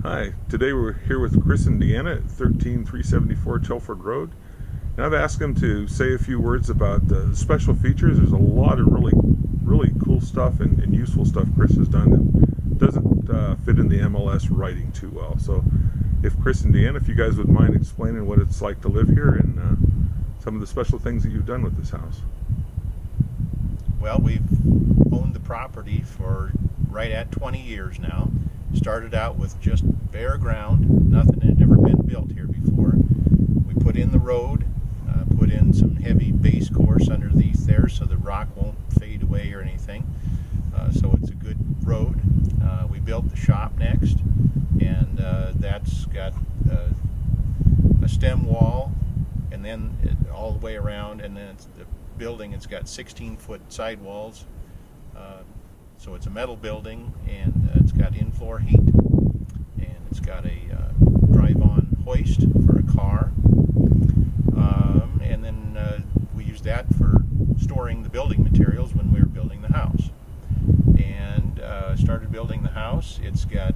Hi, today we're here with Chris and Deanna at 13374 Tilford Road. And I've asked them to say a few words about the special features. There's a lot of really cool stuff and useful stuff Chris has done that doesn't fit in the MLS writing too well. So if Chris and Deanna, if you guys would mind explaining what it's like to live here and some of the special things that you've done with this house. Well, we've owned the property for right at 20 years now. Started out with just bare ground. Nothing had ever been built here before. We put in the road, put in some heavy base course underneath there so the rock won't fade away or anything. So it's a good road. We built the shop next, and that's got a stem wall, and then all the way around, and then the building, it's got 16-foot sidewalls. So it's a metal building, and it's got in-floor heat, and it's got a drive-on hoist for a car, and then we use that for storing the building materials when we were building the house. And started building the house. It's got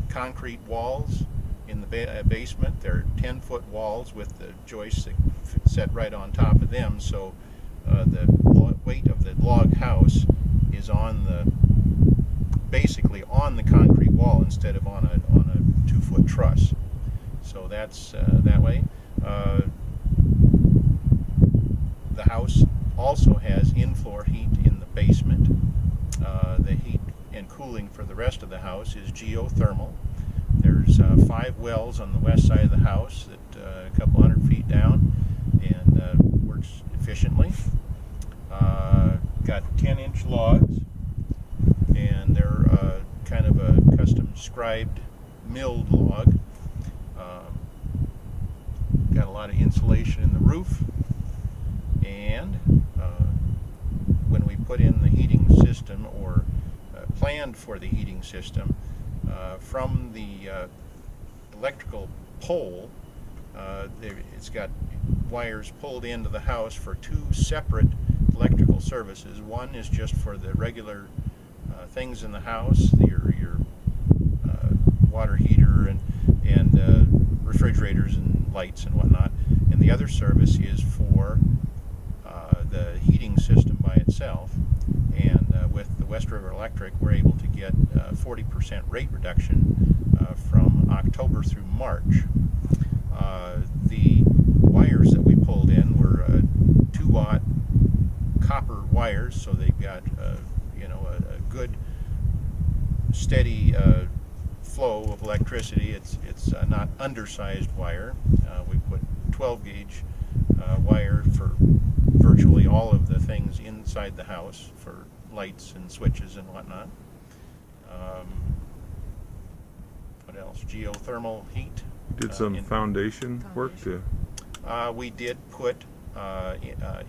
concrete walls in the basement. They're 10-foot walls with the joists that set right on top of them, so the weight of the log house is basically on the concrete wall instead of on a 2-foot truss. So that's that way. The house also has in-floor heat in the basement. The heat and cooling for the rest of the house is geothermal. There's 5 wells on the west side of the house that a couple hundred feet down, and works efficiently. Got 10-inch logs, and they're kind of a custom scribed milled log. Got a lot of insulation in the roof, and when we put in the heating system, or planned for the heating system, from the electrical pole, it's got wires pulled into the house for 2 separate electrical services. One is just for the regular things in the house, your water heater and refrigerators and lights and whatnot, and the other service is for the heating system by itself. And with the West River Electric, we're able to get 40% rate reduction from October through March. The wires that we pulled in were 2-watt copper wires, so they've got a good steady flow of electricity. It's not undersized wire. We put 12-gauge wire for virtually all of the things inside the house for lights and switches and whatnot. What else? Geothermal heat. Did some foundation work too? We did put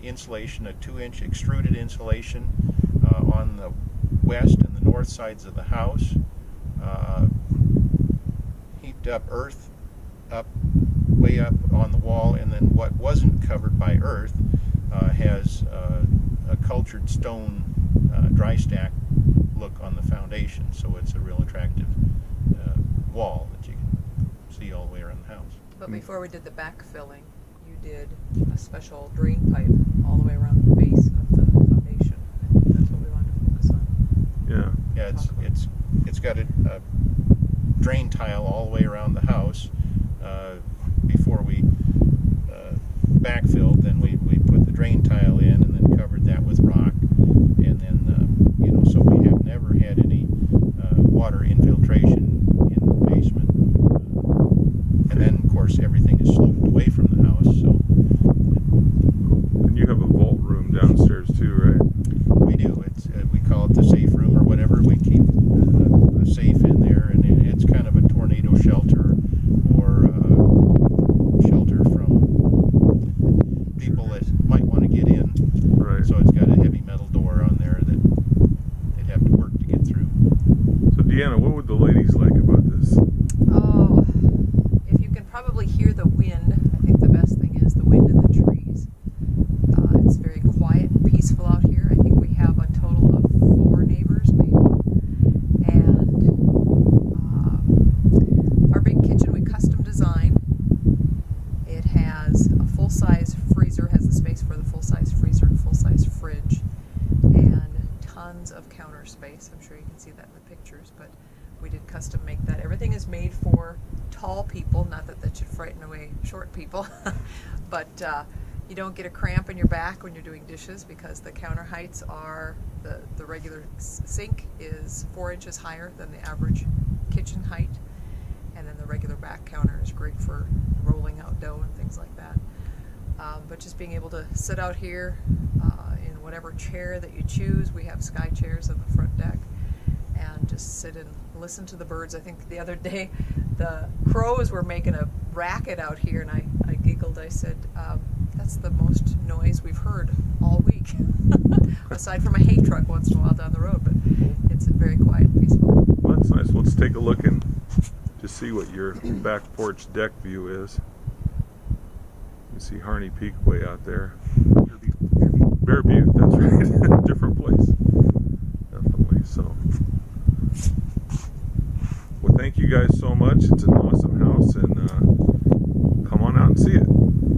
insulation, a 2-inch extruded insulation on the west and the north sides of the house. Heaped up earth way up on the wall, and then what wasn't covered by earth has a cultured stone dry stack look on the foundation, so it's a real attractive wall that you can see all the way around the house. But before we did the backfilling, you did a special drain pipe all the way around the base of the foundation, and that's what we wanted to focus on. Yeah, it's got a drain tile all the way around the house. Before we backfilled, then we put the drain tile in and then covered that with rock, and then so we have never had any water infiltration in the basement. And then of course everything is sloped away from the house. So. And you have a vault room downstairs too, right? We do. We call it the safe room or whatever. We keep a safe in there, and it's kind of a tornado shelter, or shelter from people that might want to get in. Right. So it's got a heavy metal door on there that they'd have to work to get through. So Deanna, what would the ladies like about this? Oh, if you can probably hear the wind, I think the best thing is the wind in the trees. It's very quiet and peaceful out here. I think we have a total of 4 neighbors maybe, and counter space. I'm sure you can see that in the pictures, but we did custom make that. Everything is made for tall people, not that that should frighten away short people, but you don't get a cramp in your back when you're doing dishes because the counter heights are, the regular sink is 4 inches higher than the average kitchen height, and then the regular back counter is great for rolling out dough and things like that. But just being able to sit out here in whatever chair that you choose. We have sky chairs on the front deck, and just sit and listen to the birds. I think the other day the crows were making a racket out here, and I giggled. I said, that's the most noise we've heard all week, aside from a hay truck once in a while down the road, but it's very quiet and peaceful. Well, that's nice. Let's take a look and just see what your back porch deck view is. You see Harney Peak way out there. Bear Butte, that's right. Different place. Definitely. So, well, thank you guys so much. It's an awesome house, and